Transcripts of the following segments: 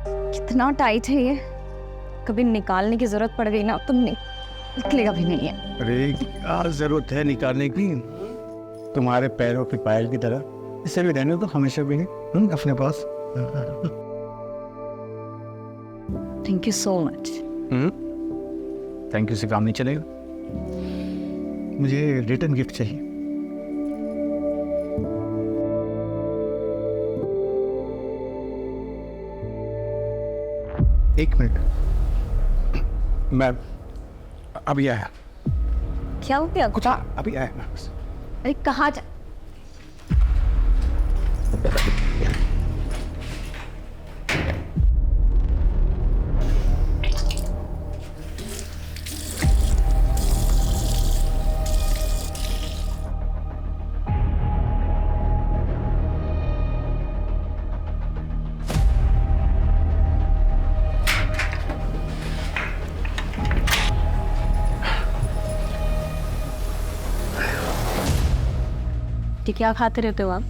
कितना टाइट है ये, कभी निकालने की जरूरत पड़ गई ना तो निकलेगा भी नहीं है। अरे क्या जरूरत है निकालने की, तुम्हारे पैरों की पायल की तरह इसे भी रहने तो हमेशा भी अपने पास। Thank you so much. Thank you से काम नहीं चलेगा, मुझे रिटर्न गिफ्ट चाहिए। एक मिनट, मैं अभी आया। क्या हो गया? कुछ अभी आया मैं बस। अरे कहाँ जा? क्या खाते रहते हो आप?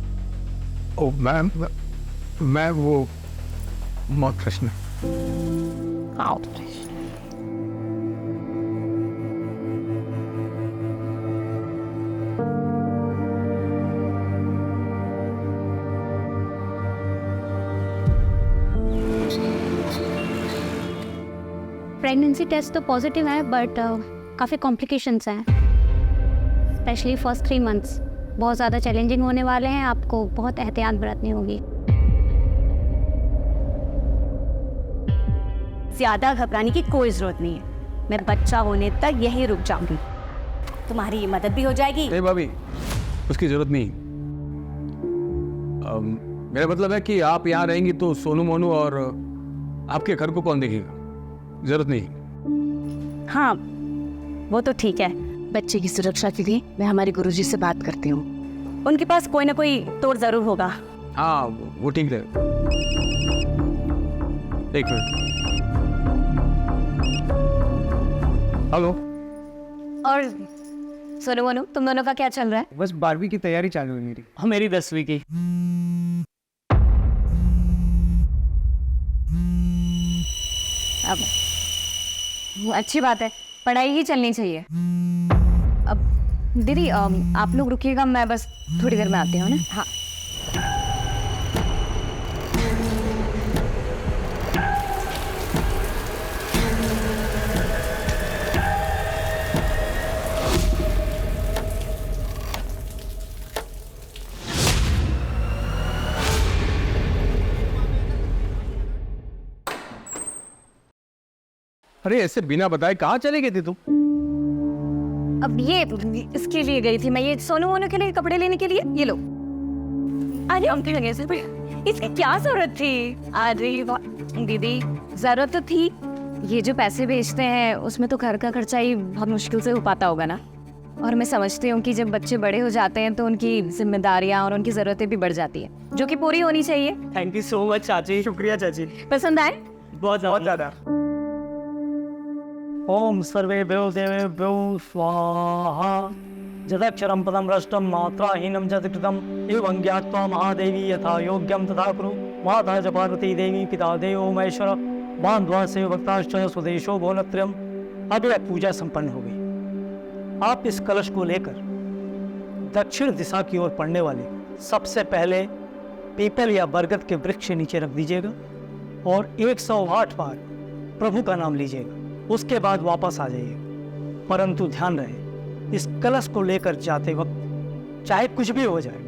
ओ मैम, मैं वो मौत प्रश्न। प्रेगनेंसी टेस्ट तो पॉजिटिव है बट काफ़ी कॉम्प्लिकेशंस हैं, स्पेशली फर्स्ट 3 मंथ्स बहुत ज़्यादा चैलेंजिंग होने वाले हैं। आपको बहुत एहतियात बरतनी होगी। ज़्यादा घबराने की कोई ज़रूरत नहीं है, मैं बच्चा होने तक यहीं रुक जाऊंगी, तुम्हारी मदद भी हो जाएगी। नहीं भाभी, उसकी ज़रूरत नहीं। मेरा मतलब है कि आप यहाँ रहेंगी तो सोनू मोनू और आपके घर को कौन देखेगा? ज़रूरत नहीं। हाँ वो तो ठीक है, बच्चे की सुरक्षा के लिए मैं हमारे गुरुजी से बात करती हूँ। उनके पास कोई ना कोई तोड़ ज़रूर होगा। हाँ वो ठीक है। एक मिनट। हेलो। और सोनू मोनू, तुम दोनों का क्या चल रहा है? बस 12वीं की तैयारी चालू है मेरी। हाँ मेरी 10वीं की। अब अच्छी बात है, पढ़ाई ही चलनी चाहिए। अब दीदी आप लोग रुकिएगा, मैं बस थोड़ी देर में आती हूँ ना। हाँ अरे ऐसे बिना बताए कहाँ चले गए थे तुम? अब ये इसके लिए गई थी मैं, ये सोनू मोनू के लिए कपड़े लेने के लिए। ये लो। अरे हम थे से इसकी क्या जरूरत थी? अरे दीदी जरूरत तो थी, ये जो पैसे भेजते हैं उसमें तो घर का खर्चा ही बहुत मुश्किल से हो पाता होगा ना। और मैं समझती हूँ कि जब बच्चे बड़े हो जाते हैं तो उनकी जिम्मेदारियाँ और उनकी ज़रूरतें भी बढ़ जाती है, जो कि पूरी होनी चाहिए। थैंक यू सो मच चाची। शुक्रिया चाची। पसंद आए? बहुत ज़्यादा। ओम सर्वेभ्यो देवेभ्यो स्वाहा। जदक्षरं पदं भ्रष्टं मात्राहीनं च कृतं एवं ज्ञात्वा महादेवी यथा योग्यं तथा कुरु। माता च पार्वती देवी पिता देवो महेश्वर बांधवा से भक्ताश्च स्वदेशो भोलत्रयम्। अब यह पूजा संपन्न हो गई। आप इस कलश को लेकर दक्षिण दिशा की ओर पड़ने वाले सबसे पहले पीपल या बरगद के वृक्ष के नीचे रख दीजिएगा और 108 बार प्रभु का नाम लीजिएगा। उसके बाद वापस आ जाइए, परंतु ध्यान रहे इस कलश को लेकर जाते वक्त चाहे कुछ भी हो जाए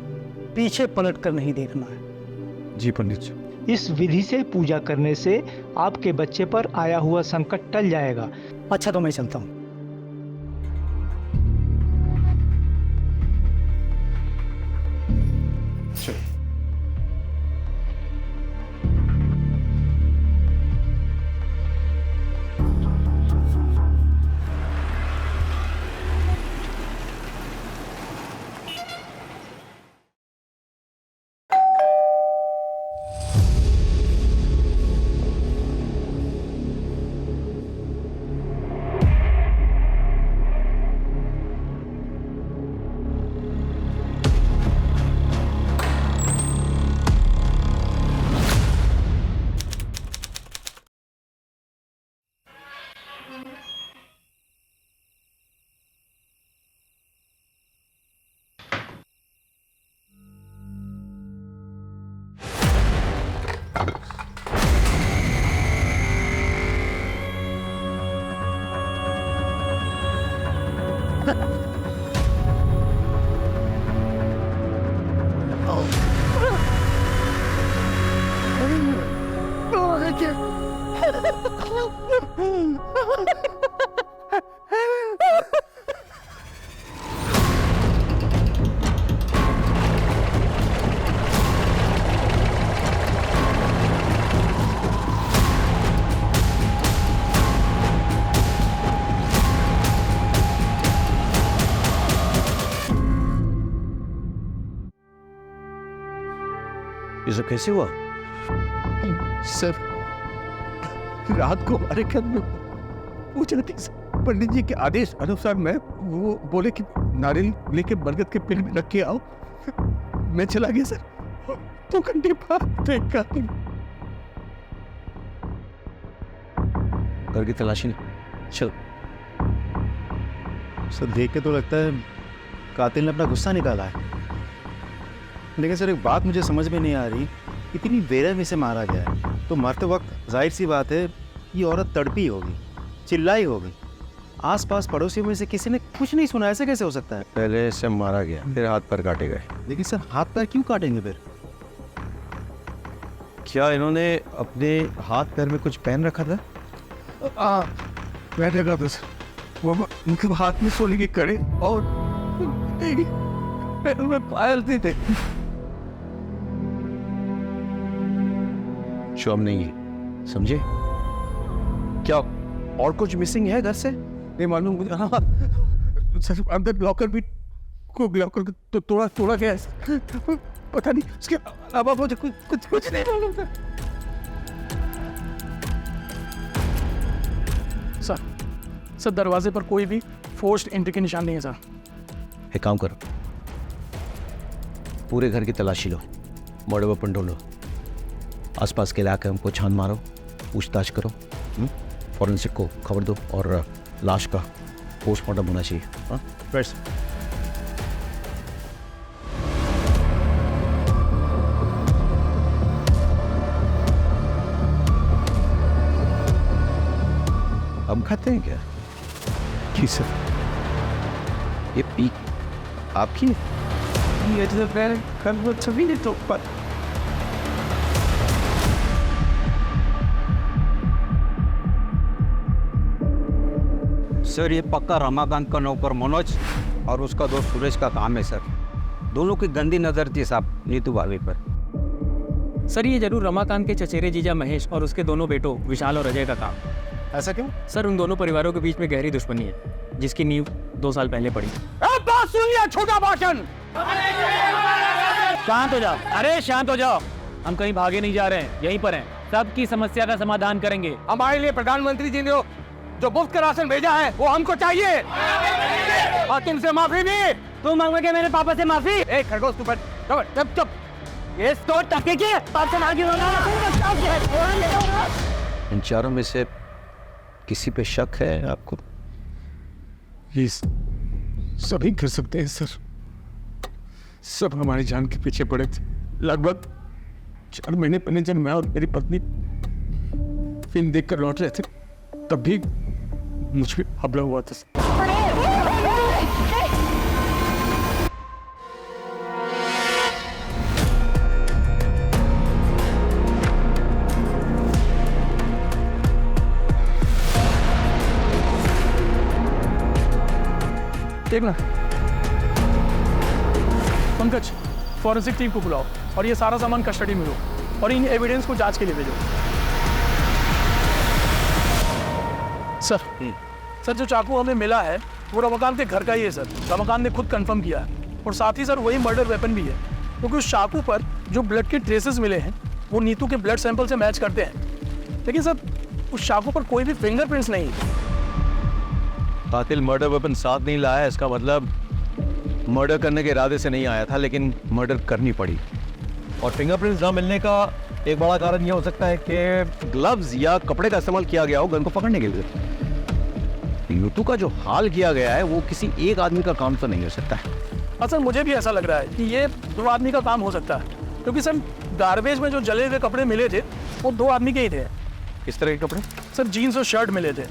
पीछे पलट कर नहीं देखना है। जी पंडित जी। इस विधि से पूजा करने से आपके बच्चे पर आया हुआ संकट टल जाएगा। अच्छा तो मैं चलता हूँ। ये सब कैसे हुआ? सर, रात को हमारे घर में पूछ रही थी पंडित जी के आदेश अनुसार मैं वो बोले कि नारियल लेके बरगद के पेड़ में रख के आओ, मैं चला गया सर। 2 घंटे बाद देखा घर की तलाशी नहीं। चल सर, देख के तो लगता है कातिल ने अपना गुस्सा निकाला है। लेकिन सर एक बात मुझे समझ में नहीं आ रही, इतनी बेरहमी से मारा गया है तो मरते वक्त जाहिर सी बात है ये औरत तड़पी होगी, चिल्लाई होगी। आसपास पड़ोसियों में से किसी ने कुछ नहीं सुना, ऐसे कैसे हो सकता है? पहले से मारा गया, फिर हाथ पर काटे गए। लेकिन सर हाथ पैर क्यों काटेंगे फिर? क्या इन्होंने अपने हाथ पैर में कुछ पहन रखा था? मैं देखा था सर, वो उनके हाथ में सोने की कड़े और पैरों में पायल थे। शॉप नहीं है, समझे? क्या और कुछ मिसिंग है घर से? नहीं मालूम मुझे। हाँ सर, अंदर लॉकर भी लॉकर तो तोड़ा गया है, पता नहीं उसके अलावा मुझे कुछ नहीं मालूम सर। सर दरवाजे पर कोई भी फोर्स्ड एंट्री के निशान नहीं है सर। एक काम करो, पूरे घर की तलाशी लो, मर्डर वेपन ढूंढो, आसपास के इलाके हमको छान मारो, पूछताछ करो, फॉरेंसिक को खबर दो और लाश का पोस्टमार्टम होना चाहिए। हाँ बस हम खाते हैं क्या? जी सर। ये पीक आपकी है? ये तो पहले कल सभी ने तो सर ये पक्का रमाकांत का नौकर मनोज और उसका दोस्त सुरेश का काम है सर। दोनों की गंदी नज़र थी साहब नीतू भाभी पर। सर ये जरूर रमाकांत के चचेरे जीजा महेश और उसके दोनों बेटों विशाल और अजय का काम। ऐसा क्यों? सर उन दोनों परिवारों के बीच में गहरी दुश्मनी है जिसकी नींव 2 साल पहले पड़ी। बात सुनिए, छोटा भाषण। शांत हो जाओ, अरे शांत हो जाओ। हम कहीं भागे नहीं जा रहे हैं, यहीं पर हैं। सबकी समस्या का समाधान करेंगे। हमारे लिए प्रधानमंत्री जी ने जो मुफ्त का राशन भेजा है वो हमको चाहिए और तुमसे माफी भी। तू मांगोगे मेरे पापा से माफी? एक खरगोश तू बैठ, चुप चुप। ये तो टके की बात से आगे होना। इन चारों में से किसी पे शक है आपको? प्लीज, सभी कर सकते हैं सर। सब हमारी जान के पीछे पड़े थे। लगभग 4 महीने पहले जब मैं और मेरी पत्नी फिल्म देखकर लौट रहे थे तब भी मुझ पे हमला हुआ था। देखना पंकज, फॉरेंसिक टीम को बुलाओ और ये सारा सामान कस्टडी में लो और इन एविडेंस को जांच के लिए भेजो। सर जो चाकू हमें मिला है वो रमाकांत के घर का ही है सर। रमाकांत ने खुद कंफर्म किया है और साथ ही सर वही मर्डर वेपन भी है, क्योंकि उस चाकू पर जो ब्लड के ट्रेसेस मिले हैं वो नीतू के ब्लड सैंपल से मैच करते हैं। लेकिन सर उस चाकू पर कोई भी फिंगरप्रिंट्स नहीं। कातिल मर्डर वेपन साथ नहीं लाया, इसका मतलब मर्डर करने के इरादे से नहीं आया था, लेकिन मर्डर करनी पड़ी। और फिंगरप्रिंट्स ना मिलने का एक बड़ा कारण यह हो सकता है कि ग्लव्स या कपड़े का इस्तेमाल किया गया हो गन को पकड़ने के लिए। नीतू का जो हाल किया गया है वो किसी एक आदमी का काम तो नहीं हो सकता है। सर मुझे भी ऐसा लग रहा है कि ये 2 आदमी का काम हो सकता है, क्योंकि सर गार्बेज में जो जले हुए कपड़े मिले थे वो 2 आदमी के ही थे। किस तरह के कपड़े? सर जीन्स और शर्ट मिले थे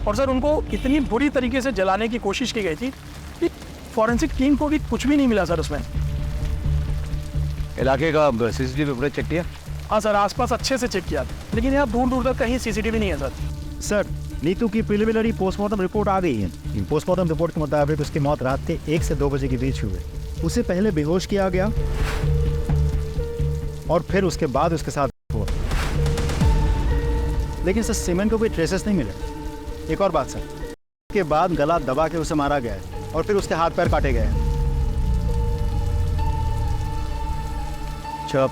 और सर उनको इतनी बुरी तरीके से जलाने की कोशिश की गई थी कि फॉरेंसिक टीम को भी कुछ भी नहीं मिला सर उसमें। इलाके का सीसीटीवी फुटेज चेक किया? हाँ सर, आसपास अच्छे से चेक किया था, लेकिन यहाँ दूर दूर तक कहीं सीसीटीवी नहीं है सर। सर नीतू की प्रिलिमिनरी पोस्टमार्टम रिपोर्ट आ गई है। पोस्टमार्टम रिपोर्ट के मुताबिक उसकी मौत रात के 1 से 2 बजे के बीच हुई। उसे पहले बेहोश किया गया और फिर उसके बाद उसके साथ हुआ, लेकिन सर सीमेंट को कोई ट्रेसेस नहीं मिले। एक और बात सर, के बाद गला दबा के उसे मारा गया है और फिर उसके हाथ पैर काटे गए हैं। चुप।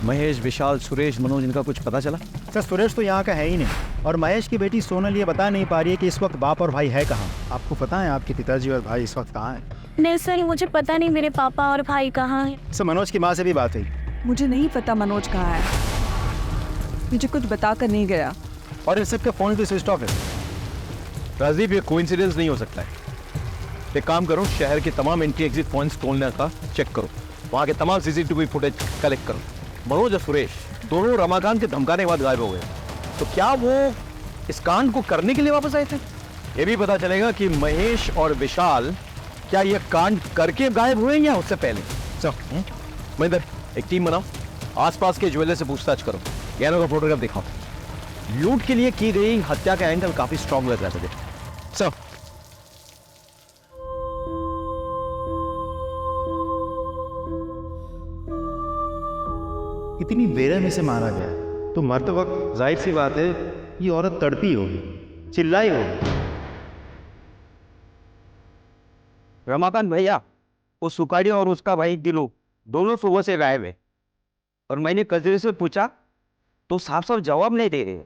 महेश, विशाल, सुरेश, मनोज, इनका कुछ पता चला? सर सुरेश तो यहाँ का है ही नहीं और महेश की बेटी सोनल ये बता नहीं पा रही है कि इस वक्त बाप और भाई है कहाँ। आपको पता है आपके पिताजी और भाई इस वक्त कहाँ हैं? नहीं सर, मुझे पता नहीं मेरे पापा और भाई कहाँ हैं। सर मनोज की माँ से भी बात हुई। मुझे नहीं पता मनोज कहाँ है, मुझे कुछ बता कर नहीं गया। और इस सबके फोन भी स्विच ऑफ है। राजदीप, ये कोइंसिडेंस नहीं हो सकता है। एक काम करो, शहर के तमाम एंट्री एग्जिट पॉइंट्स खोलने का चेक करो, वहाँ के तमाम सीसीटीवी फुटेज कलेक्ट करो। मनोज और सुरेश दोनों रमाकांत के धमकाने के बाद गायब हो गए, तो क्या वो इस कांड को करने के लिए वापस आए थे? ये भी पता चलेगा कि महेश और विशाल क्या ये कांड करके गायब हुए या उससे पहले। चलो महेंद्र, एक टीम बनाओ, आसपास के ज्वेलर से पूछताछ करो, गहनों का फोटोग्राफ दिखाओ। लूट के लिए की गई हत्या का एंगल काफी स्ट्रॉन्ग लग रहा था मुझे। सर इतनी बेरहमी से मारा गया है तो मरते वक्त जाहिर सी बात है ये औरत तड़पी होगी, चिल्लाई होगी। रमाकांत भैया, वो सुखाड़ी और उसका भाई दिलू दोनों सुबह से गायब है और मैंने कजरी से पूछा तो साफ साफ जवाब नहीं दे रहे।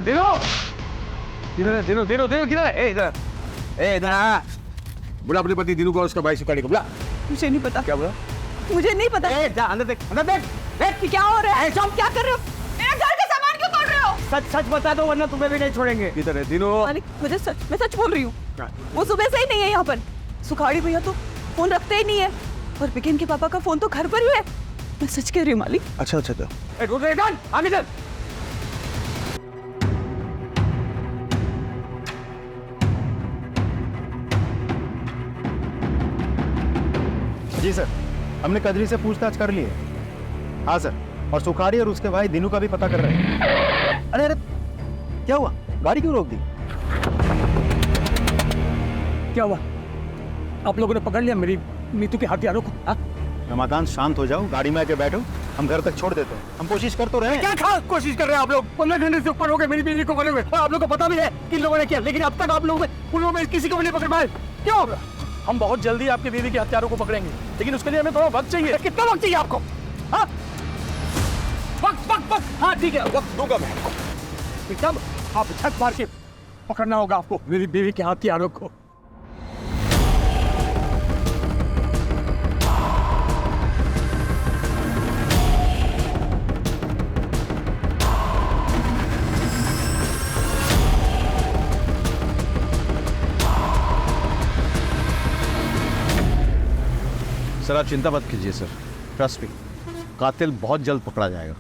दिनो दिनो दिनो दिनो दिनो किधर है? इधर इधर बुला अपने पति दिनू को और उसका भाई सुखाड़ी को बुला। मुझे नहीं पता। क्या बोला? मुझे नहीं पता। जा अंदर देख, अंदर देख। देख क्या हो रहा है? तुम क्या कर रहे हो? मेरे घर का सामान क्यों तोड़ रहे हो? सच सच बता दो वरना तुम्हें भी नहीं छोड़ेंगे। किधर है दिनो? मुझे मैं सच बोल रही हूँ। वो सुबह से ही नहीं है यहाँ पर। सुखाड़ी भैया तो फोन रखते ही नहीं है और बिकिन के पापा का फोन तो घर पर ही है। मैं सच कह रही हूँ मालिक। अच्छा अच्छा आगे चल। जी सर, हमने कजरी से पूछताछ कर ली है। हाँ सर, और सुखाड़ी और उसके भाई दिनू का भी पता कर रहे हैं। अरे अरे क्या हुआ? गाड़ी क्यों रोक दी? क्या हुआ? आप लोगों ने पकड़ लिया मेरी नीतू के हथियारों को? रमाकांत शांत हो जाओ, गाड़ी में आके बैठो, हम घर तक छोड़ देते हैं। हम कोशिश कर तो रहे हैं। क्या खास कोशिश कर रहे हैं आप लोग? 15 घंटे से ऊपर हो गए मेरी बीवी को पकड़े हुए और आप लोग को पता भी है कि इन लोगों ने किया, लेकिन अब तक आप लोगों में किसी को भी नहीं पकड़ पाए। क्यों? हम बहुत जल्दी आपकी बीवी के हत्यारों को पकड़ेंगे, लेकिन उसके लिए हमें थोड़ा वक्त चाहिए। कितना वक्त चाहिए आपको? हाँ वक्त। हाँ ठीक है, वक्त दूंगा मैं आपको। एकदम आप छत मार के पकड़ना होगा आपको मेरी बीवी के हथियारों को। सर आप चिंता मत कीजिए सर, ट्रस्ट मी, कातिल बहुत जल्द पकड़ा जाएगा।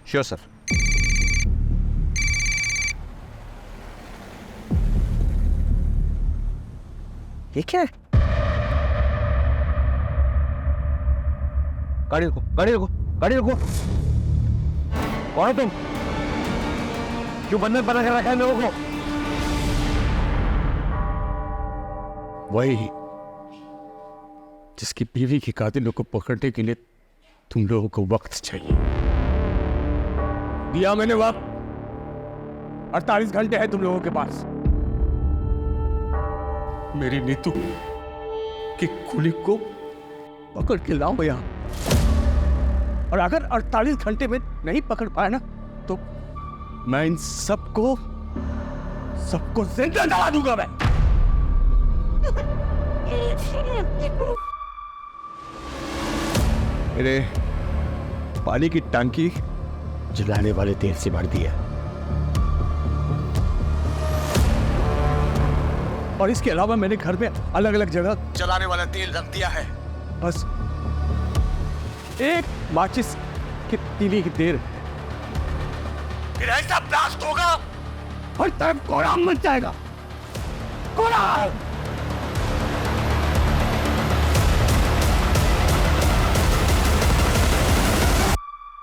Sure sir. ये क्या है? गाड़ी रुको, गाड़ी रुको, गाड़ी रुको। कौन है तुम? क्यों बंधन बना कर रखा है लोगों को? वही जिसकी बीवी के कातिलों को पकड़ने के लिए तुम लोगों को वक्त चाहिए। दिया मैंने वक्त, 48 घंटे है तुम लोगों के पास। मेरी नीतू की खूनी को पकड़ के लाओ यहां, और अगर 48 घंटे में नहीं पकड़ पाए ना तो मैं इन सबको सबको जिंदा जला दूंगा मैं। मेरे पानी की टंकी जलाने वाले तेल से भर दिया, और इसके अलावा मैंने घर में अलग अलग जगह जलाने वाला तेल रख दिया है। बस एक माचिस की तीली की देर, फिर ऐसा ब्लास्ट होगा और तब कोहराम मच जाएगा। कोहराम!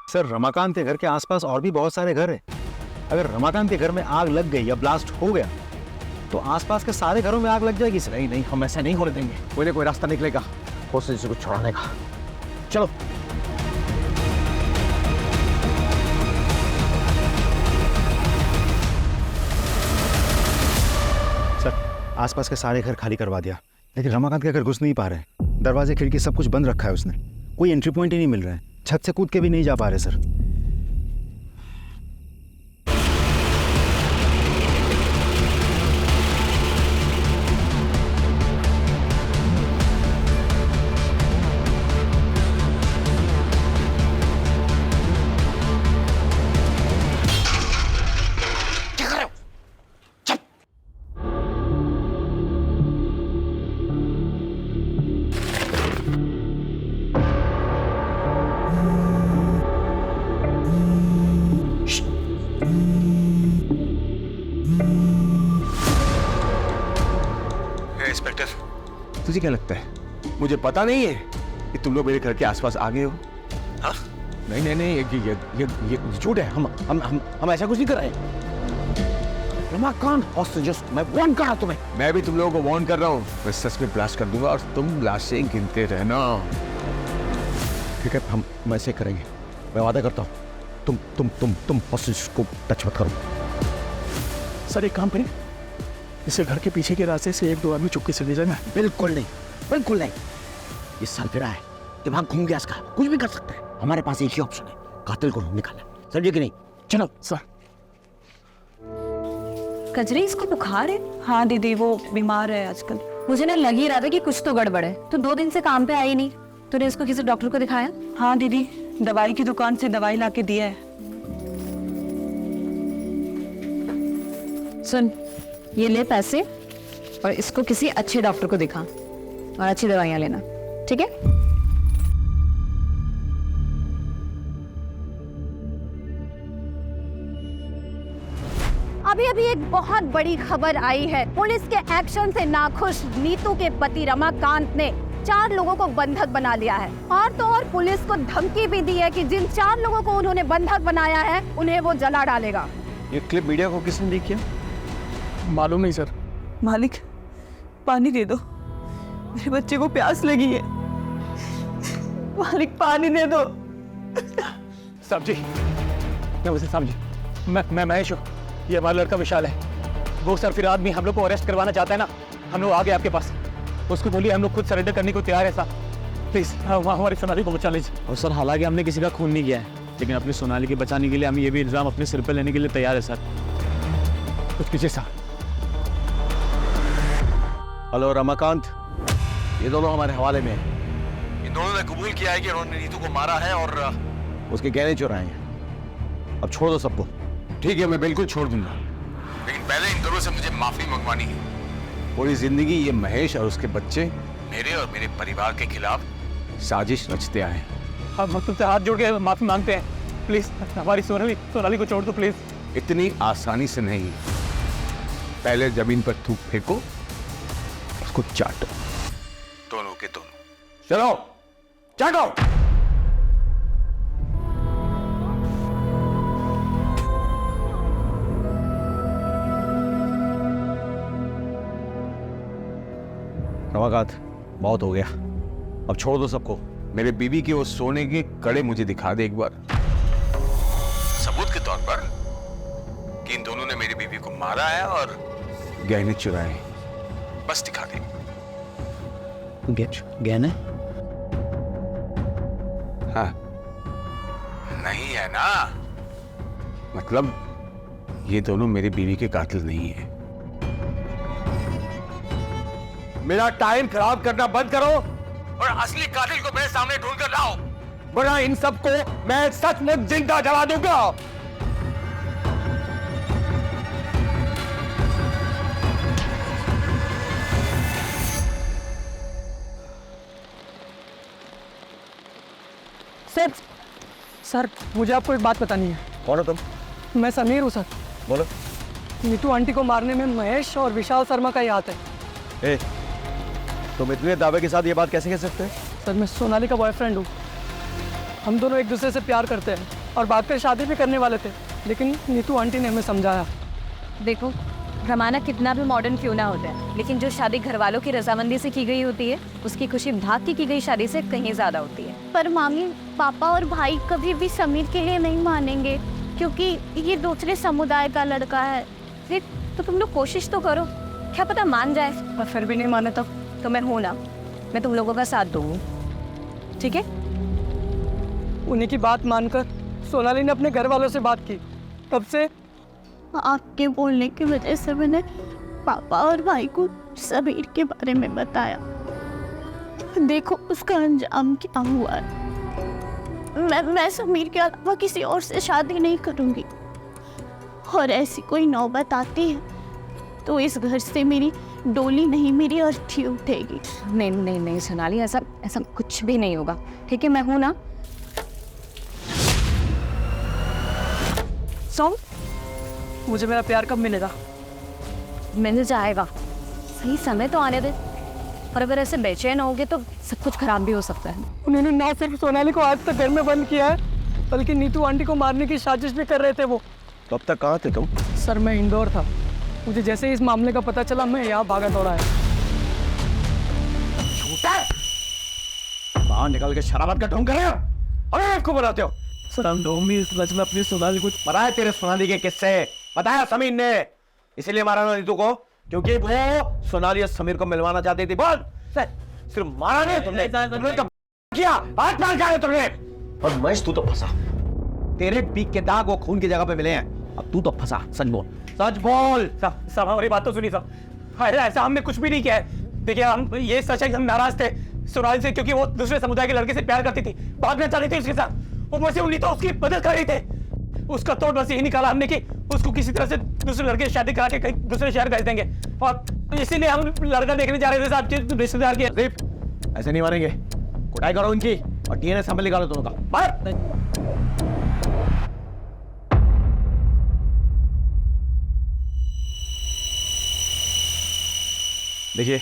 सर, रमाकांत के घर के आसपास और भी बहुत सारे घर हैं। अगर रमाकांत के घर में आग लग गई या ब्लास्ट हो गया तो आसपास के सारे घरों में आग लग जाएगी सर। नहीं, हम ऐसा नहीं होने देंगे। कोई ना कोई रास्ता निकलेगा होस्टेज को छुड़ाने का। चलो। सर, आसपास के सारे घर खाली करवा दिया, लेकिन रमाकांत के घर घुस नहीं पा रहे। दरवाजे खिड़की सब कुछ बंद रखा है उसने। कोई एंट्री पॉइंट ही नहीं मिल रहा है। छत से कूद के भी नहीं जा पा रहे सर। इंस्पेक्टर, तुझे क्या लगता है मुझे पता नहीं है कि तुम लोग मेरे घर के आसपास आ गए हो? हाँ? नहीं नहीं नहीं, ये झूठ है। हम ऐसा कुछ नहीं कर रहे। रमाकांत हॉस्टेजेस, मैं वार्न कर रहा हूं तुम्हें। मैं भी तुम लोगों को वार्न कर रहा हूँ। मैं सच में ब्लास्ट कर दूंगा और तुम लाशें गिनते रहना। ठीक है, हम ऐसे करेंगे। मैं वादा करता हूँ तुम हॉस्टेज को टच मत करो। सर, एक काम करें, इसे घर के पीछे के रास्ते से 1-2 आदमी चुपके से ले जाना। बिल्कुल नहीं, बिल्कुल नहीं। ये सालगिरह है, दिमाग घूम गया इसका, कुछ भी कर सकता है। हमारे पास एक ही ऑप्शन है, कातिल को निकालना। समझे कि नहीं? चलो सर। कजरी, इसको बुखार है? हाँ दीदी, वो बीमार है आजकल। मुझे ना लग ही रहा था कि कुछ तो गड़बड़ है। तो 2 दिन से काम पे आई नहीं। तूने इसको किसी डॉक्टर को दिखाया? हाँ दीदी, दवाई की दुकान से दवाई लाके दिया है। सुन, ये ले पैसे और इसको किसी अच्छे डॉक्टर को दिखा और अच्छी दवाइयां लेना, ठीक है? अभी अभी एक बहुत बड़ी खबर आई है। पुलिस के एक्शन से नाखुश नीतू के पति रमाकांत ने 4 लोगों को बंधक बना लिया है। और तो और पुलिस को धमकी भी दी है कि जिन 4 लोगों को उन्होंने बंधक बनाया है उन्हें वो जला डालेगा। ये क्लिप मीडिया को किसने लीक किया? मालूम नहीं सर। मालिक, पानी दे दो, मेरे बच्चे को प्यास लगी है। मालिक, पानी दे दो। साहब जी, मैं महेश हूँ। ये हमारा लड़का विशाल है। वो सर फिर आदमी हम लोग को अरेस्ट करवाना चाहता है ना, हम लोग आ गए आपके पास। उसको बोलिए हम लोग खुद सरेंडर करने को तैयार है साहब। प्लीज हमारी सोनाली को बचा लीजिए। और सर, हालांकि हमने किसी का खून नहीं किया है, लेकिन अपनी सोनाली के बचाने के लिए हम ये भी इल्जाम अपने सिर पर लेने के लिए तैयार है सर। कुछ कीजिए साहब। हेलो रमाकांत, ये दोनों हमारे हवाले में हैं। इन दोनों ने कबूल किया है कि उन्होंने नीतू को मारा है और उसके गहने चुराए हैं। अब छोड़ दो सबको। ठीक है, मैं बिल्कुल छोड़ दूंगा, लेकिन पहले इन दोनों से मुझे माफी मंगवानी है। पूरी जिंदगी ये महेश और उसके बच्चे मेरे और मेरे परिवार के खिलाफ साजिश रचते आए। हम तुमसे हाथ जोड़ के माफी मांगते हैं। प्लीज हमारी सोनाली को छोड़ दो प्लीज। इतनी आसानी से नहीं। पहले जमीन पर थूक फेंको, उसको चाटो, दोनों के दोनों। चलो चाटो। रमाकांत, बहुत हो गया, अब छोड़ दो सबको। मेरे बीवी के वो सोने के कड़े मुझे दिखा दे एक बार, सबूत के तौर पर कि इन दोनों ने मेरी बीवी को मारा है और गहने चुराए हैं। बस दिखा दे। गहने? हाँ, नहीं है ना? मतलब ये दोनों मेरी बीवी के कातिल नहीं है। मेरा टाइम खराब करना बंद करो और असली कातिल को मेरे सामने ढूंढ कर लाओ, वरना इन सबको मैं सचमुच जिंदा जला दूंगा। सर मुझे आपको एक बात बतानी है। कौन हो तुम? मैं समीर हूँ सर। बोलो। नीतू आंटी को मारने में महेश और विशाल शर्मा का ही हाथ है। ए, तुम इतने दावे के साथ ये बात कैसे कह सकते हैं? सर मैं सोनाली का बॉयफ्रेंड हूँ। हम दोनों एक दूसरे से प्यार करते हैं और बाद में शादी भी करने वाले थे, लेकिन नीतू आंटी ने हमें समझाया। देखो, रमाना कितना भी मॉडर्न क्यों ना होता है, लेकिन जो शादी घर वालों की रजामंदी से की गई होती है, उसकी खुशी भाग की गई शादी से कहीं ज़्यादा होती है। पर मामी, पापा और भाई कभी भी समीर के लिए नहीं मानेंगे, क्योंकि ये दूसरे समुदाय का लड़का है। फिर तो तुम लोग कोशिश तो करो, क्या पता मान जाए। और फिर भी नहीं माने तो मैं हूँ ना, मैं तुम लोगों का साथ दूँगी, ठीक है? उन्हीं की बात मानकर सोनाली ने अपने घर वालों से बात की। तब से आपके बोलने की वजह से मैंने पापा और भाई को समीर के बारे में बताया। देखो उसका अंजाम क्या हुआ है। मैं समीर के अलावा किसी और से शादी नहीं करूंगी, और ऐसी कोई नौबत आती है तो इस घर से मेरी डोली नहीं, मेरी अर्थी उठेगी। नहीं नहीं नहीं सोनाली, ऐसा कुछ भी नहीं होगा, ठीक है? मैं हूँ ना। सॉन्ग, मुझे मेरा प्यार कब मिलेगा? मिल जाएगा, सही समय तो आने दे। और अगर ऐसे बेचैन होगे तो सब कुछ खराब भी हो सकता है। उन्होंने ना सिर्फ सोनाली को आज तक घर में बंद किया है, बल्कि नीतू आंटी को मारने की साजिश भी कर रहे थे वो। तो अब तक कहाँ थे तुम? सर मैं इंदौर था। मुझे जैसे ही इस मामले का पता चला मैं यहाँ भागा दौड़ा है। बाहर निकल के शराबत का ढोंग कर रहे हो और आपको बनाते हो। सर हम लोग भी इस बच में अपनी सोनाली को बताया तेरे सोनाली के किस्से, बताया समीर ने, इसीलिए मारा ना नीतू को, क्योंकि वो सोनाली और समीर को मिलवाना चाहती थी। बोल, सिर्फ मारा नहीं तुमने किया, हाथ मार क्या तुमने। और महेश तू तो फंसा, तेरे पीक के दाग वो खून की जगह पे मिले हैं, अब तू तो फंसा। सच बोल, सच बोल। सब हमारी बात तो सुनी सब। अरे ऐसा हमने कुछ भी नहीं किया है। देखिए हम ये सच है कि हम नाराज थे सोनाली से, क्योंकि वो दूसरे समुदाय के लड़के से प्यार करती थी, भागना चाहती थी उसके साथ। ऊपर से उन्हीं तो उसकी मदद कर रही थे। उसका तोड़ बस यही निकाला हमने कि उसको किसी तरह से दूसरे लड़के से शादी करा के कहीं दूसरे शहर भेज देंगे, और इसीलिए हम लड़का देखने जा रहे थे साहब रिश्तेदार के। ऐसे नहीं मारेंगे, कुटाई करो उनकी और डीएनए सैंपल निकालो दोनों का। मार। देखिए,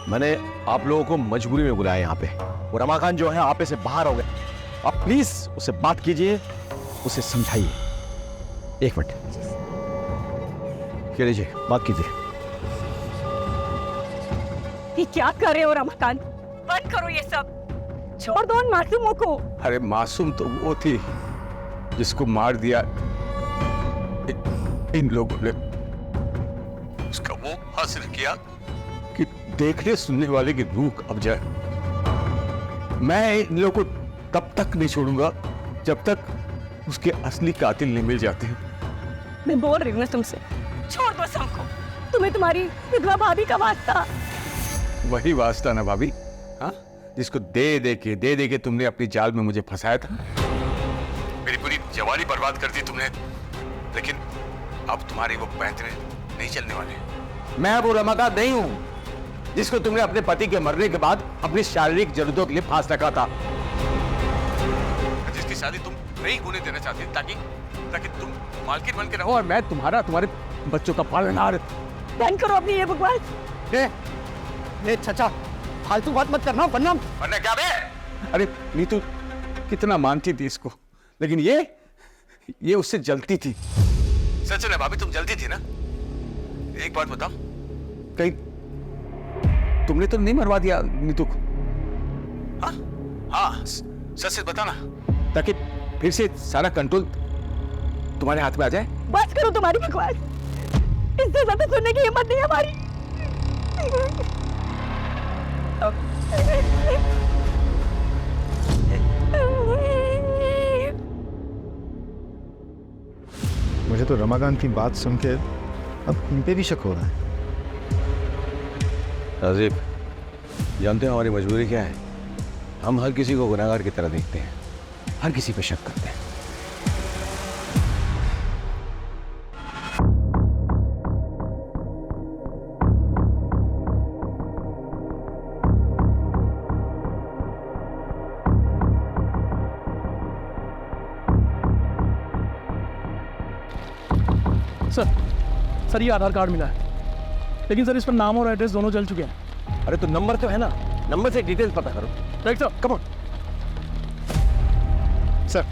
मैंने आप लोगों को मजबूरी में बुलाया यहाँ पे। वो रमाकांत जो है आपे से बाहर हो गए, आप प्लीज उससे बात कीजिए, उसे समझाइए। एक मिनट, कह लीजिए, बात कीजिए। ये क्या कर रहे हो रमाकांत? बंद करो ये सब, छोड़ दो उन मासूमों को। अरे मासूम तो वो थी जिसको मार दिया इन लोगों ने। उसका वो हासिल किया कि देखने सुनने वाले की रूह अब जाए। मैं इन लोगों को तब तक नहीं छोड़ूंगा जब तक उसके असली कातिल नहीं मिल जाते। मैं बोल रही हूँ ना तुमसे, छोड़ दो सबको। तुम्हें तुम्हारी विधवा भाभी का वास्ता। वही वास्ता ना भाभी, हाँ, जिसको दे दे के तुमने अपनी जाल में मुझे फंसाया था। मेरी पूरी जवानी बर्बाद कर दी तुमने, लेकिन अब तुम्हारे वो पैंतरे नहीं चलने वाले। मैं वो रमाकांत नहीं हूं जिसको तुमने अपने पति के मरने के बाद अपनी शारीरिक जरूरतों के लिए फांस रखा था, जिसकी शादी तुम नहीं होने देना चाहती ताकि तुम मालकिन बन के रहो और मैं तुम्हारे बच्चों का पालनहार। बंद करो अपनी ये बकवास। ये चाचा, फालतू बात मत करना, वरना क्या बे? अरे नीतू कितना मानती थी इसको, लेकिन ये उससे जलती थी। सच है भाभी, तुम जलती थी ना। एक बात बताओ, कहीं तुमने तो नहीं मरवा दिया नीतू को? हाँ, सच से बताना, ताकि फिर से सारा कंट्रोल तुम्हारे हाथ में आ जाए। बस करो तुम्हारी बकवास, इससे ज्यादा सुनने की हिम्मत नहीं हमारी। मुझे तो रमाकांत की बात सुन के अब इन पे भी शक हो रहा है। राजीव, जानते हो हमारी मजबूरी क्या है? हम हर किसी को गुनहगार की तरह देखते हैं, हर किसी पे शक करते हैं। सर ये आधार कार्ड मिला है, लेकिन सर इस पर नाम और एड्रेस दोनों जल चुके हैं। अरे तो नंबर तो है ना, नंबर से डिटेल्स पता करो। Right sir, come on. Sir,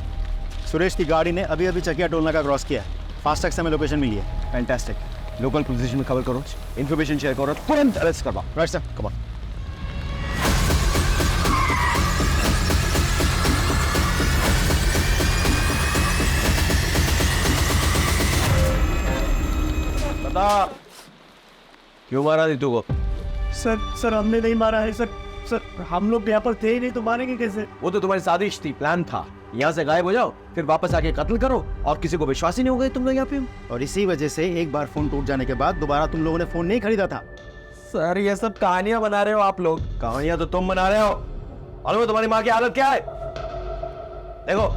Suresh की गाड़ी ने अभी अभी चकिया टोल नाका क्रॉस किया है। फास्टैग से हमें लोकेशन मिली है। फैंटास्टिक। लोकल पुलिस स्टेशन में खबर करो, इन्फॉर्मेशन शेयर करो, तुरंत अरेस्ट करवाओ। Right sir, come on. बता, क्यों मारा नीतू को? सर हमने नहीं मारा है सर। सर हम लोग यहाँ पर थे ही नहीं, तो मारेंगे कैसे? वो तो तुम्हारी साजिश थी, प्लान था। यहाँ से गायब हो जाओ, फिर वापस आके कत्ल करो, और किसी को विश्वास ही नहीं हो गए तुम लोग यहाँ पे। और इसी वजह से एक बार फोन टूट जाने के बाद दोबारा तुम लोगों ने फोन नहीं खरीदा था। सर ये सब कहानियां बना रहे हो आप लोग। कहानियां तो तुम बना रहे हो। और तुम्हारी माँ की हालत क्या है देखो।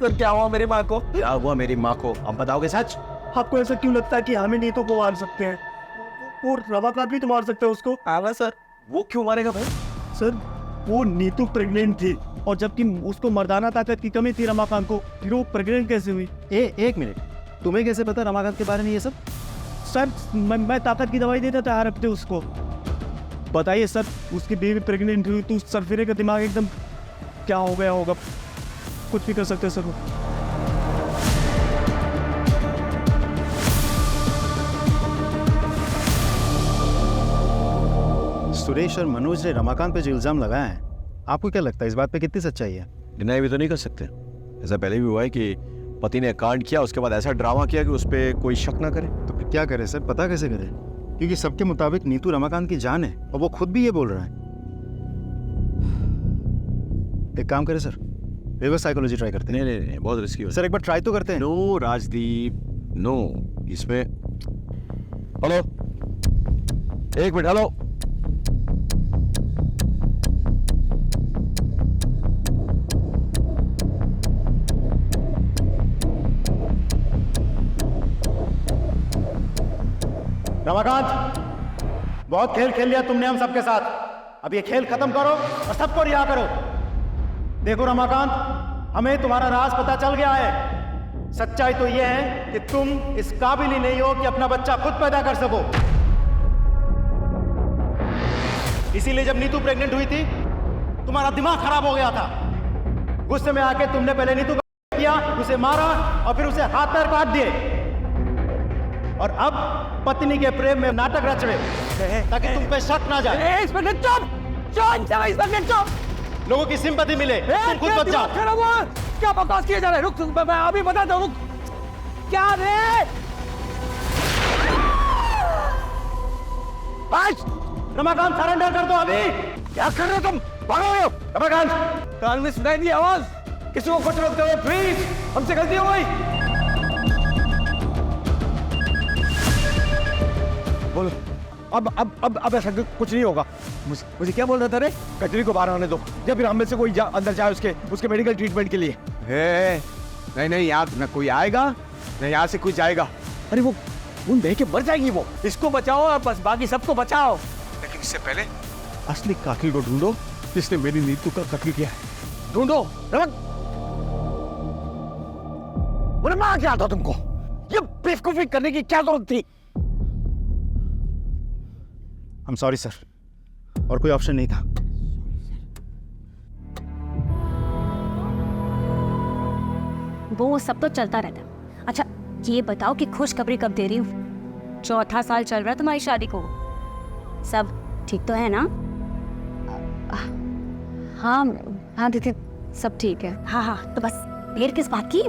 सर क्या हुआ मेरी माँ को? क्या हुआ मेरी माँ को, अब बताओगे सच? आपको ऐसा क्यों लगता है कि हमें नीतू को मार सकते हैं? और रमाकांत भी तो मार सकते हैं उसको। आवा सर, वो क्यों मारेगा भाई? सर वो नीतू प्रेग्नेंट थी, और जबकि उसको मर्दाना ताकत की कमी थी रमाकांत को, फिर वो प्रेग्नेंट कैसे हुई? एक मिनट, तुम्हें कैसे पता रमाकांत के बारे में ये सब? सर मैं ताकत की दवाई देता था हर हफ्ते उसको। बताइए सर, उसकी बेबी प्रेग्नेंट हुई तो सरफिरे का दिमाग एकदम क्या हो गया होगा। कुछ भी कर सकते हैं सर वो। सुरेश और मनोज ने रमाकांत पे जो इल्जाम लगाया है, आपको क्या लगता है इस बात पे कितनी सच्चाई है? डिनाई भी तो नहीं कर सकते। ऐसा पहले भी हुआ है कि पति ने कांड किया, उसके बाद ऐसा ड्रामा किया कि उस पर कोई शक ना करे। तो फिर क्या करे सर, पता कैसे करे? क्योंकि सबके मुताबिक नीतू रमाकांत की जान है, और वो खुद भी ये बोल रहा है। एक काम करे सर, रिवर्स साइकोलॉजी ट्राई करते हैं। नहीं, बहुत रिस्की हो सर एक बार ट्राई तो करते हैं। No Rajdeep, no. इसमें हेलो, एक मिनट, हेलो। रमाकांत, बहुत खेल खेल लिया तुमने हम सबके साथ। अब ये खेल खत्म करो और सबको रिहा करो। देखो रमाकांत, हमें तुम्हारा राज पता चल गया है। सच्चाई तो यह है कि तुम इस काबिल ही नहीं हो कि अपना बच्चा खुद पैदा कर सको। इसीलिए जब नीतू प्रेग्नेंट हुई थी, तुम्हारा दिमाग खराब हो गया था। गुस्से में आके तुमने पहले नीतू को किया, उसे मारा और फिर उसे हाथ पैर काट दिए। और अब पत्नी के प्रेम में नाटक रच रहे हो ताकि तुम पे शक ना जाए। लोगों की सिंपैथी मिले, तुम खुद बच जाओ। क्या बकवास किए जा रहे हैं? रुक, मैं अभी बताता हूँ। क्या रे? रमाकांत सरेंडर कर दो अभी। क्या कर रहे हो तुम? भागो रमाकांत। कान में सुनाई दी आवाज? किसी को कुछ मत करो प्लीज, हमसे गलती हो गई। बोलो, अब ऐसा कुछ नहीं होगा। मुझे क्या बोल रहा था रे? कचरी को बाहर आने दो, या फिर हम में से कोई अंदर जाए उसके मेडिकल ट्रीटमेंट के लिए। नहीं यहाँ न कोई आएगा न यहाँ से कोई जाएगा। अरे वो देख के मर जाएगी वो। इसको बचाओ और बस बाकी सबको बचाओ। लेकिन इससे पहले असली कातिल को ढूंढो जिसने मेरी नीतू का कत्ल किया है। ढूंढो। मार क्या था तुमको? ये बेवकूफी करने की क्या जरूरत थी? I'm sorry सर, और कोई ऑप्शन नहीं था। वो सब तो चलता रहता। अच्छा ये बताओ कि खुशखबरी कब दे रही हूँ? 4था साल चल रहा है तुम्हारी शादी को। सब ठीक तो है ना? हाँ दीदी, सब ठीक है। हाँ, तो बस देर किस बात की?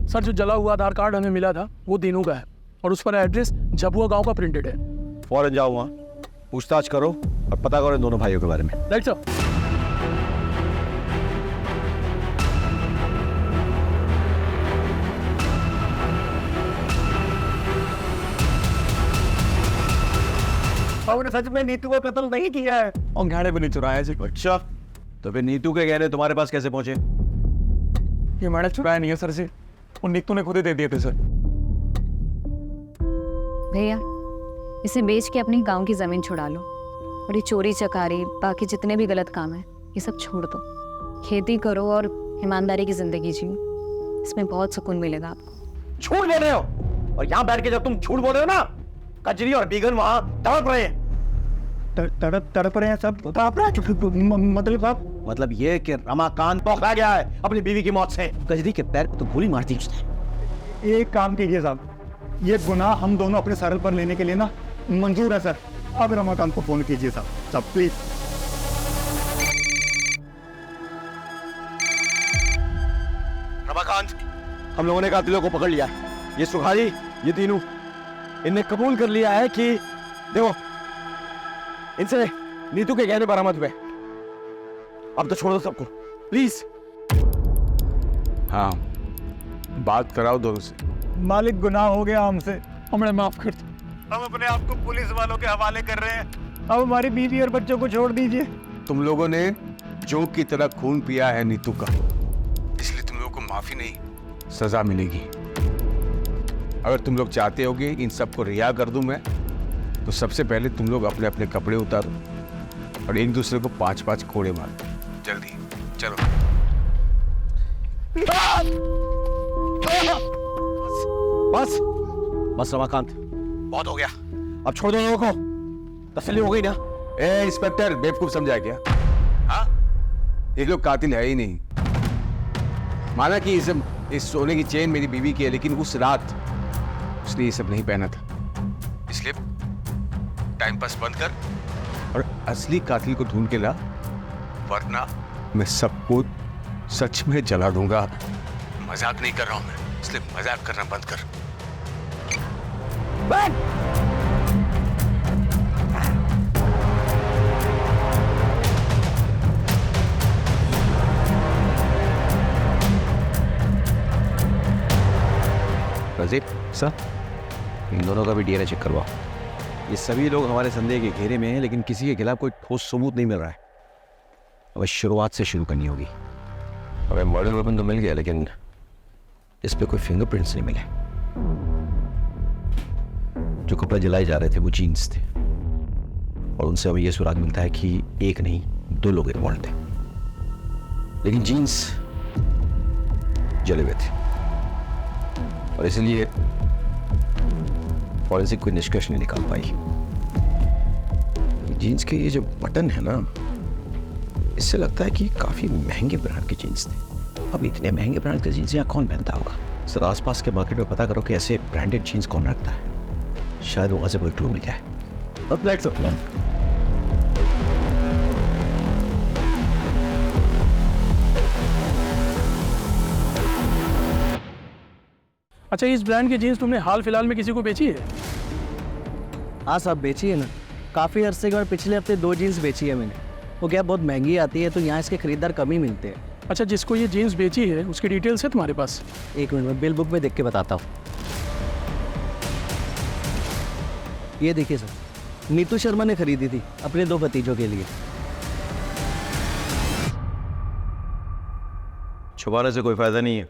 सर जो जला हुआ आधार कार्ड हमें मिला था वो दीनू का है, और उस पर एड्रेस झबुआ गांव का प्रिंटेड है। फौरन जाओ वहाँ, पूछताछ करो और पता करो इन दोनों भाइयों के बारे में। Right sir. बाबू ने सच में नीतू को कत्ल नहीं किया है और गहने भी नहीं चुराया जी। अच्छा, तो फिर नीतू के गहने तुम्हारे पास कैसे पहुंचे? ये मैंने चुराया नहीं है सर जी, वो नीतू ने खुद ही दे दिए थे सर। भैया इसे बेच के अपनी गांव की जमीन छुड़ा लो और ये चोरी चकारी बाकी जितने भी गलत काम है ये सब छोड़ दो। खेती करो और ईमानदारी की जिंदगी जियो, इसमें बहुत सुकून मिलेगा आपको। झूठ बोल रहे हो, और यहाँ बैठ के जब तुम झूठ बोल रहे हो ना, कजरी और बीगन वहां तड़प रहे हैं। तड़प रहे हैं सब, तड़प रहे हैं मतलब साहब? मतलब ये कि रमाकांत पकड़ा गया है अपनी बीवी की मौत से। कजरी के पैर को तो गोली मार दी उसने। एक काम कीजिए साहब, ये गुनाह हम दोनों अपने सर पर लेने के लिए ना मंजूर है सर। अब रमाकांत को फोन कीजिए साहब प्लीज। रमाकांत, हम लोगों ने कातिलों को पकड़ लिया। ये सुखारी, ये तीनों, इनने कबूल कर लिया है कि देखो इनसे नीतू के गहने बरामद हुए। अब तो छोड़ दो सबको प्लीज। हाँ, बात कराओ दोनों से। मालिक गुनाह हो गया हमसे, हमें माफ कर दो। हम अपने आप को पुलिस वालों के हवाले कर रहे हैं। अब हमारी बीवी और बच्चों को छोड़ दीजिए। तुम लोगों ने जोग की तरह खून पिया है नीतू का, इसलिए तुम लोगों को माफी नहीं, सजा मिलेगी। अगर तुम लोग चाहते हो कि इन सबको रिहा कर दूं मैं, तो सबसे पहले तुम लोग अपने अपने कपड़े उतारो और एक दूसरे को 5-5 कोड़े मारो। जल्दी चलो। बस बस रमाकांत, बहुत हो गया, अब छोड़ दो लोगों को। तसल्ली हो गई ना? ए इंस्पेक्टर, बेवकूफ समझा क्या? हाँ, ये लोग कातिल है ही नहीं। माना कि इस सोने की चेन मेरी बीवी की है, लेकिन उस रात उसने ये सब नहीं पहना था, इसलिए टाइम पास बंद कर और असली कातिल को ढूंढ के ला, वरना मैं सबको सच में जला दूंगा। मजाक नहीं कर रहा हूं मैं, इसलिए मजाक करना बंद कर। रजीब सर, इन दोनों का भी डीएनए चेक करवाओ। ये सभी लोग हमारे संदेह के घेरे में हैं, लेकिन किसी के खिलाफ कोई ठोस सबूत नहीं मिल रहा है। अब शुरुआत से शुरू करनी होगी। हमें मर्डर वेपन तो मिल गया, लेकिन इस पे कोई फिंगरप्रिंट्स नहीं मिले। जो कपड़े जलाए जा रहे थे वो जीन्स थे, और उनसे हमें यह सुराग मिलता है कि एक नहीं 2 लोग इन्वॉल्व थे, लेकिन जीन्स जले हुए थे, और इसलिए फॉरेंसिक कोई निष्कर्ष नहीं निकाल पाई। जीन्स के ये जो बटन है ना, इससे लगता है कि काफी महंगे ब्रांड के जीन्स थे। अब इतने महंगे ब्रांड के जीन्स यहाँ कौन पहनता होगा? सर, आसपास के मार्केट में पता करो कि ऐसे ब्रांडेड जीन्स कौन रखता है, शायद वहां से कोई क्लू मिल जाए। अब लेट्स प्लान। अच्छा, इस ब्रांड की जीन्स तुमने हाल फिलहाल में किसी को बेची है? हाँ साहब, बेची है ना। काफ़ी अरसे के बाद पिछले हफ्ते 2 जीन्स बेची है मैंने। वो क्या बहुत महंगी आती है, तो यहाँ इसके खरीदार कम ही मिलते हैं। अच्छा, जिसको ये जीन्स बेची है उसकी डिटेल्स है तुम्हारे पास? एक मिनट में बिल बुक में देख के बताता हूँ। ये देखिए सर, नीतू शर्मा ने खरीदी थी अपने 2 भतीजों के लिए। छुपाने से कोई फायदा नहीं है।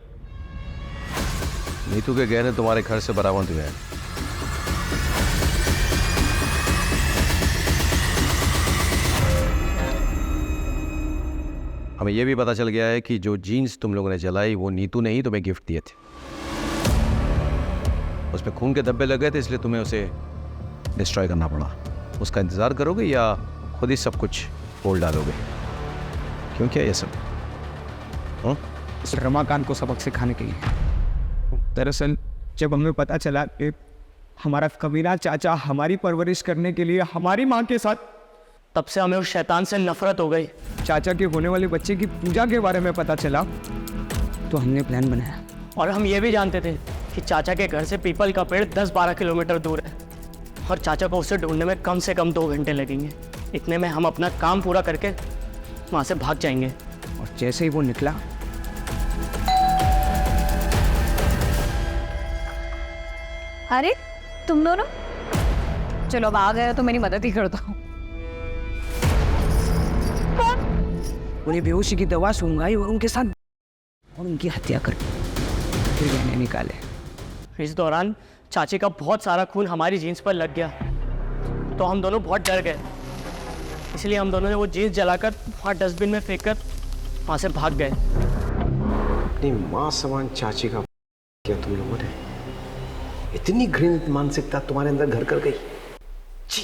नीतू के गहने तुम्हारे घर से बरामद हुए हैं। हमें यह भी पता चल गया है कि जो जीन्स तुम लोगों ने जलाई वो नीतू ने ही तुम्हें गिफ्ट दिए थे। उस पर खून के धब्बे लग गए थे, इसलिए तुम्हें उसे डिस्ट्रॉय करना पड़ा। उसका इंतजार करोगे या खुद ही सब कुछ खोल डालोगे? क्यों, क्या ये सब? रमाकांत को सबक सिखाने के लिए। दरअसल जब हमें पता चला कि हमारा कमीना चाचा हमारी परवरिश करने के लिए हमारी माँ के साथ, तब से हमें उस शैतान से नफरत हो गई। चाचा के होने वाले बच्चे की पूजा के बारे में पता चला, तो हमने प्लान बनाया। और हम ये भी जानते थे कि चाचा के घर से पीपल का पेड़ 10-12 किलोमीटर दूर है, और चाचा को उसे ढूंढने में कम से कम 2 घंटे लगेंगे। इतने में हम अपना काम पूरा करके वहाँ से भाग जाएंगे। और जैसे ही वो निकला, अरे तुम दोनों चलो अब आ गया तो मेरी मदद ही करता हूँ। उन्हें बेहोशी की दवा सूंघाई और उनके साथ और उनकी हत्या कर फिर गहने निकाले। इस दौरान चाची का बहुत सारा खून हमारी जीन्स पर लग गया, तो हम दोनों बहुत डर गए। इसलिए हम दोनों ने वो जीन्स जलाकर वहाँ डस्टबिन में फेंक कर वहाँ से भाग गए। अपनी माँ समान चाची का क्या तुम लोगों ने? इतनी घृणित मानसिकता तुम्हारे अंदर घर कर गई? छी।